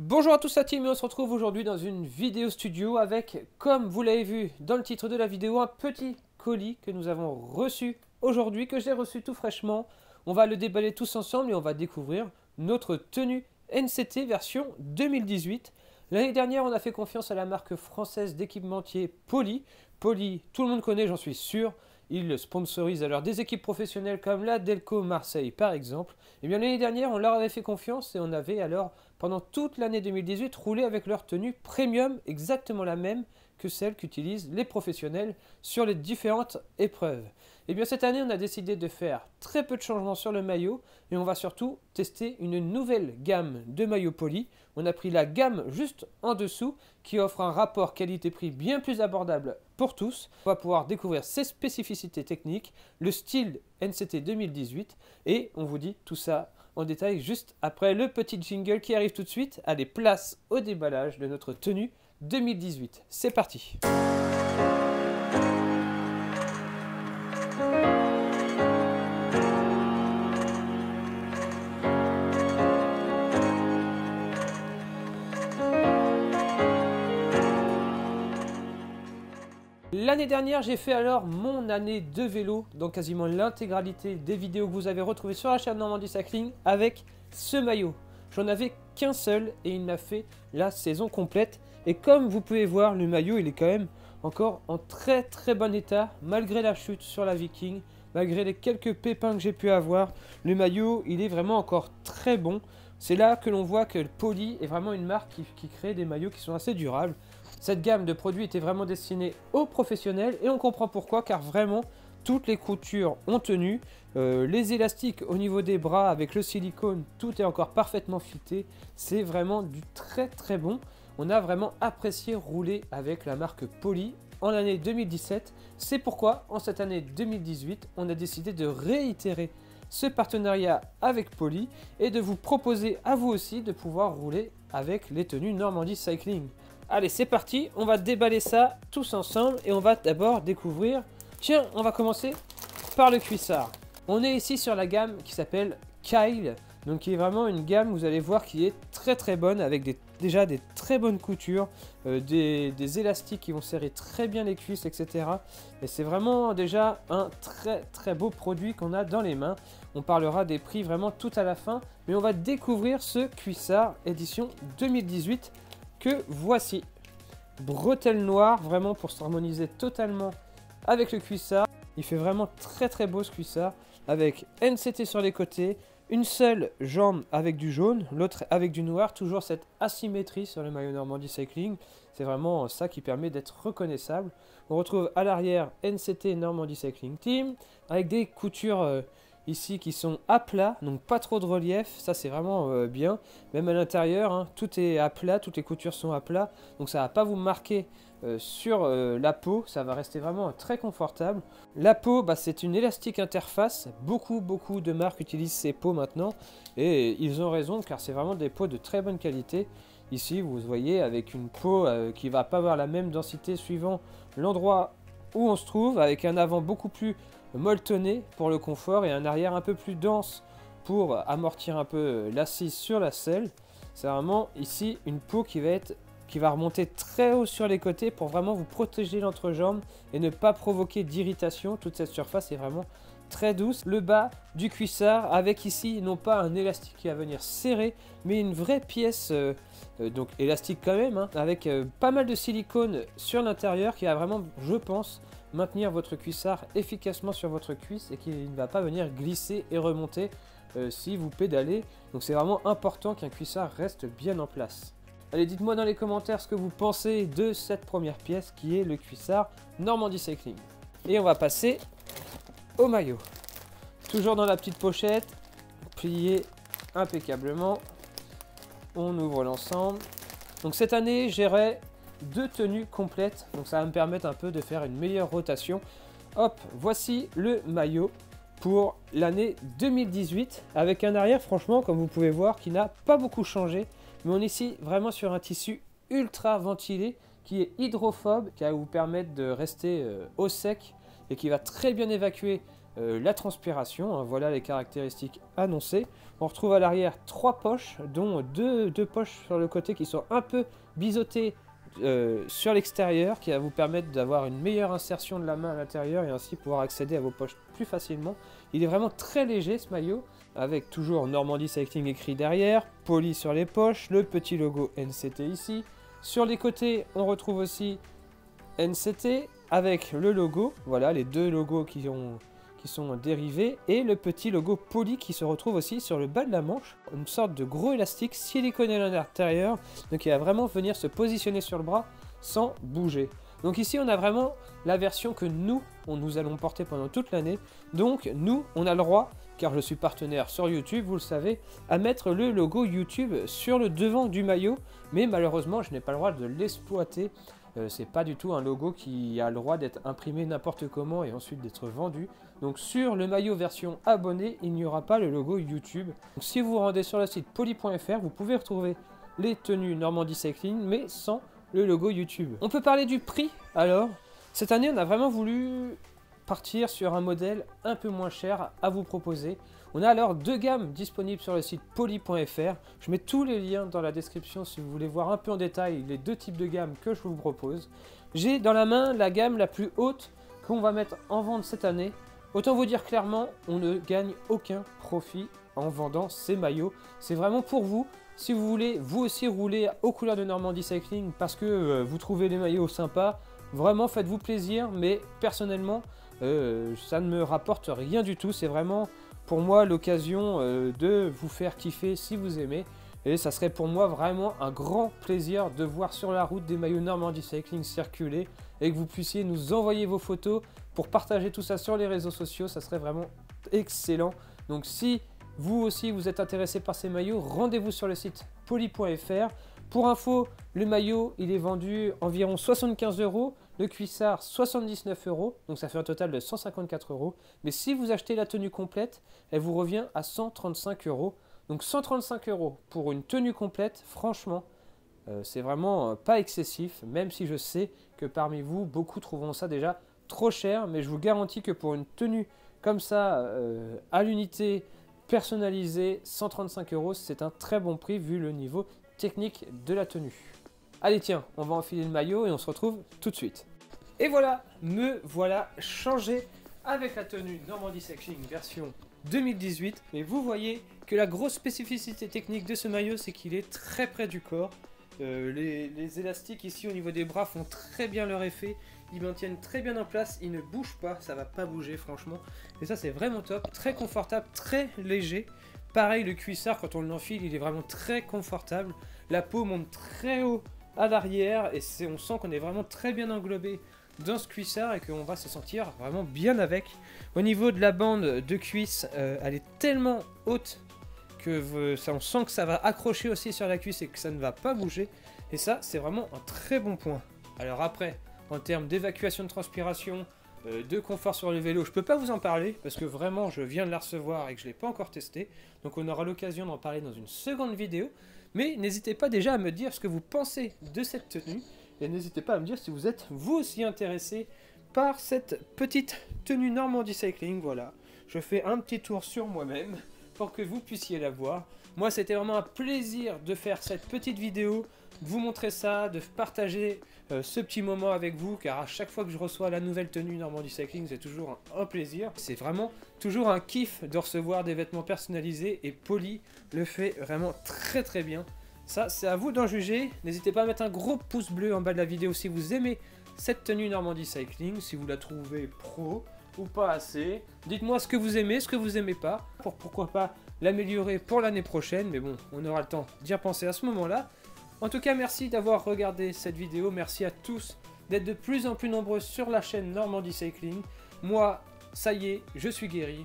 Bonjour à tous la team et on se retrouve aujourd'hui dans une vidéo studio avec, comme vous l'avez vu dans le titre de la vidéo, un petit colis que nous avons reçu aujourd'hui, que j'ai reçu tout fraîchement. On va le déballer tous ensemble et on va découvrir notre tenue NCT version 2018. L'année dernière, on a fait confiance à la marque française d'équipementier Poly. Poly, tout le monde connaît, j'en suis sûr. Ils sponsorisent alors des équipes professionnelles comme la Delco Marseille par exemple. Et bien l'année dernière, on leur avait fait confiance et on avait alors pendant toute l'année 2018 roulé avec leur tenue premium, exactement la même que celle qu'utilisent les professionnels sur les différentes épreuves. Et bien cette année, on a décidé de faire très peu de changements sur le maillot et on va surtout tester une nouvelle gamme de maillots Poly. On a pris la gamme juste en dessous qui offre un rapport qualité-prix bien plus abordable pour tous. On va pouvoir découvrir ses spécificités techniques, le style NCT 2018 et on vous dit tout ça en détail juste après le petit jingle qui arrive tout de suite. Allez, place au déballage de notre tenue 2018. C'est parti! L'année dernière, j'ai fait alors mon année de vélo dans quasiment l'intégralité des vidéos que vous avez retrouvées sur la chaîne Normandie Cycling avec ce maillot. J'en avais qu'un seul et il m'a fait la saison complète. Et comme vous pouvez voir, le maillot il est quand même encore en très bon état malgré la chute sur la Viking, malgré les quelques pépins que j'ai pu avoir. Le maillot il est vraiment encore très bon. C'est là que l'on voit que le Poly est vraiment une marque qui crée des maillots qui sont assez durables. Cette gamme de produits était vraiment destinée aux professionnels et on comprend pourquoi, car vraiment toutes les coutures ont tenu. Les élastiques au niveau des bras avec le silicone, tout est encore parfaitement fité. C'est vraiment du très bon. On a vraiment apprécié rouler avec la marque Poly en l'année 2017. C'est pourquoi en cette année 2018, on a décidé de réitérer ce partenariat avec Poly et de vous proposer à vous aussi de pouvoir rouler avec les tenues Normandie Cycling. Allez, c'est parti, on va déballer ça tous ensemble et on va d'abord découvrir... Tiens, on va commencer par le cuissard. On est ici sur la gamme qui s'appelle Kyle, donc qui est vraiment une gamme, vous allez voir, qui est très bonne avec déjà des très bonnes coutures, des élastiques qui vont serrer très bien les cuisses, etc. Et c'est vraiment déjà un très beau produit qu'on a dans les mains. On parlera des prix vraiment tout à la fin, mais on va découvrir ce cuissard édition 2018 que voici. Bretelles noires, vraiment pour s'harmoniser totalement avec le cuissard. Il fait vraiment très beau ce cuissard, avec NCT sur les côtés, une seule jambe avec du jaune, l'autre avec du noir, toujours cette asymétrie sur le maillot Normandie Cycling. C'est vraiment ça qui permet d'être reconnaissable. On retrouve à l'arrière NCT Normandie Cycling Team, avec des coutures ici qui sont à plat, donc pas trop de relief, ça c'est vraiment bien. Même à l'intérieur, hein, tout est à plat, toutes les coutures sont à plat, donc ça va pas vous marquer sur la peau, ça va rester vraiment très confortable. La peau, c'est une élastique interface, beaucoup de marques utilisent ces peaux maintenant, et ils ont raison car c'est vraiment des peaux de très bonne qualité. Ici vous voyez avec une peau qui va pas avoir la même densité suivant l'endroit où on se trouve, avec un avant beaucoup plus molletonné pour le confort et un arrière un peu plus dense pour amortir un peu l'assise sur la selle. C'est vraiment ici une peau qui va remonter très haut sur les côtés pour vraiment vous protéger l'entrejambe et ne pas provoquer d'irritation. Toute cette surface est vraiment très douce. Le bas du cuissard avec ici non pas un élastique qui va venir serrer, mais une vraie pièce donc élastique quand même, hein, avec pas mal de silicone sur l'intérieur qui va vraiment, je pense, maintenir votre cuissard efficacement sur votre cuisse et qui ne va pas venir glisser et remonter si vous pédalez. Donc c'est vraiment important qu'un cuissard reste bien en place. Allez, dites-moi dans les commentaires ce que vous pensez de cette première pièce qui est le cuissard Normandie Cycling. Et on va passer au maillot. Toujours dans la petite pochette, plié impeccablement. On ouvre l'ensemble. Donc cette année, j'aurai deux tenues complètes, donc ça va me permettre un peu de faire une meilleure rotation. Hop, voici le maillot pour l'année 2018 avec un arrière, franchement, comme vous pouvez voir, qui n'a pas beaucoup changé, mais on est ici vraiment sur un tissu ultra ventilé qui est hydrophobe, qui va vous permettre de rester au sec et qui va très bien évacuer la transpiration, hein, voilà les caractéristiques annoncées. On retrouve à l'arrière 3 poches, dont deux poches sur le côté qui sont un peu biseautées sur l'extérieur, qui va vous permettre d'avoir une meilleure insertion de la main à l'intérieur et ainsi pouvoir accéder à vos poches plus facilement. Il est vraiment très léger ce maillot, avec toujours Normandie Cycling écrit derrière, poli sur les poches, le petit logo NCT ici. Sur les côtés, on retrouve aussi NCT avec le logo, voilà les deux logos qui sont dérivés, et le petit logo poli qui se retrouve aussi sur le bas de la manche, une sorte de gros élastique siliconé à l'intérieur, donc il va vraiment venir se positionner sur le bras sans bouger. Donc ici on a vraiment la version que nous allons porter pendant toute l'année, donc nous on a le droit, car je suis partenaire sur YouTube, vous le savez, à mettre le logo YouTube sur le devant du maillot, mais malheureusement je n'ai pas le droit de l'exploiter. C'est pas du tout un logo qui a le droit d'être imprimé n'importe comment et ensuite d'être vendu. Donc sur le maillot version abonné, il n'y aura pas le logo YouTube. Donc si vous vous rendez sur le site poli.fr, vous pouvez retrouver les tenues Normandie Cycling, mais sans le logo YouTube. On peut parler du prix alors. Cette année, on a vraiment voulu partir sur un modèle un peu moins cher à vous proposer. On a alors 2 gammes disponibles sur le site poli.fr. Je mets tous les liens dans la description si vous voulez voir un peu en détail les 2 types de gammes que je vous propose. J'ai dans la main la gamme la plus haute qu'on va mettre en vente cette année. Autant vous dire clairement, on ne gagne aucun profit en vendant ces maillots. C'est vraiment pour vous. Si vous voulez vous aussi rouler aux couleurs de Normandie Cycling parce que vous trouvez les maillots sympas, vraiment faites-vous plaisir. Mais personnellement, ça ne me rapporte rien du tout. C'est vraiment pour moi l'occasion de vous faire kiffer si vous aimez. Et ça serait pour moi vraiment un grand plaisir de voir sur la route des maillots Normandie Cycling circuler et que vous puissiez nous envoyer vos photos pour partager tout ça sur les réseaux sociaux. Ça serait vraiment excellent. Donc si vous aussi vous êtes intéressé par ces maillots, rendez-vous sur le site poli.fr. Pour info, le maillot il est vendu environ 75 €, le cuissard 79 €, donc ça fait un total de 154 €. Mais si vous achetez la tenue complète, elle vous revient à 135 €. Donc 135 € pour une tenue complète, franchement, c'est vraiment pas excessif, même si je sais que parmi vous, beaucoup trouveront ça déjà trop cher, mais je vous garantis que pour une tenue comme ça, à l'unité, personnalisée, 135 €, c'est un très bon prix vu le niveau technique de la tenue. Allez tiens, on va enfiler le maillot et on se retrouve tout de suite. Et voilà, me voilà changé avec la tenue Normandie Cycling version 2018. Mais vous voyez que la grosse spécificité technique de ce maillot, c'est qu'il est très près du corps. Les élastiques ici au niveau des bras font très bien leur effet. Ils maintiennent très bien en place, ils ne bougent pas, ça va pas bouger franchement. Et ça c'est vraiment top, très confortable, très léger. Pareil le cuissard quand on l'enfile, il est vraiment très confortable. La peau monte très haut à l'arrière et on sent qu'on est vraiment très bien englobé dans ce cuissard et qu'on va se sentir vraiment bien avec. Au niveau de la bande de cuisse, elle est tellement haute que on sent que ça va accrocher aussi sur la cuisse et que ça ne va pas bouger. Et ça c'est vraiment un très bon point. Alors après, en termes d'évacuation de transpiration, de confort sur le vélo, je peux pas vous en parler parce que vraiment je viens de la recevoir et que je l'ai pas encore testé. Donc on aura l'occasion d'en parler dans une seconde vidéo. Mais n'hésitez pas déjà à me dire ce que vous pensez de cette tenue. Et n'hésitez pas à me dire si vous êtes vous aussi intéressé par cette petite tenue Normandie Cycling. Voilà, je fais un petit tour sur moi-même pour que vous puissiez la voir. Moi c'était vraiment un plaisir de faire cette petite vidéo, de vous montrer ça, de partager ce petit moment avec vous, car à chaque fois que je reçois la nouvelle tenue Normandie Cycling, c'est toujours un plaisir. C'est vraiment toujours un kiff de recevoir des vêtements personnalisés et Poli le fait vraiment très très bien. Ça, c'est à vous d'en juger. N'hésitez pas à mettre un gros pouce bleu en bas de la vidéo si vous aimez cette tenue Normandie Cycling, si vous la trouvez pro ou pas assez. Dites-moi ce que vous aimez, ce que vous aimez pas, pour pourquoi pas l'améliorer pour l'année prochaine. Mais bon, on aura le temps d'y repenser à ce moment-là. En tout cas, merci d'avoir regardé cette vidéo. Merci à tous d'être de plus en plus nombreux sur la chaîne Normandie Cycling. Moi, ça y est, je suis guéri.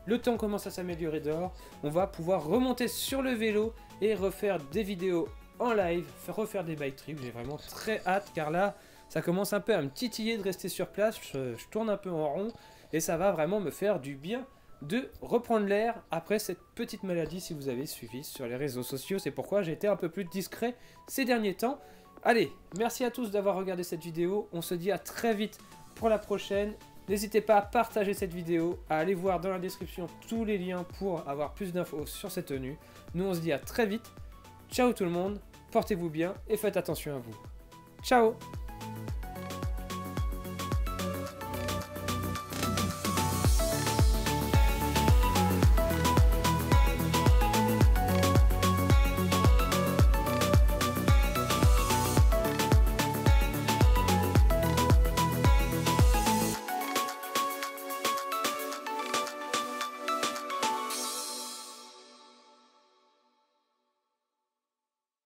Le temps commence à s'améliorer dehors. On va pouvoir remonter sur le vélo et refaire des vidéos en live, refaire des bike trips. J'ai vraiment très hâte car là, ça commence un peu à me titiller de rester sur place. Je tourne un peu en rond et ça va vraiment me faire du bien de reprendre l'air après cette petite maladie. Si vous avez suivi sur les réseaux sociaux, c'est pourquoi j'ai été un peu plus discret ces derniers temps. Allez, merci à tous d'avoir regardé cette vidéo. On se dit à très vite pour la prochaine N'hésitez pas à partager cette vidéo, à aller voir dans la description tous les liens pour avoir plus d'infos sur cette tenue. Nous on se dit à très vite. Ciao tout le monde, portez-vous bien et faites attention à vous. Ciao!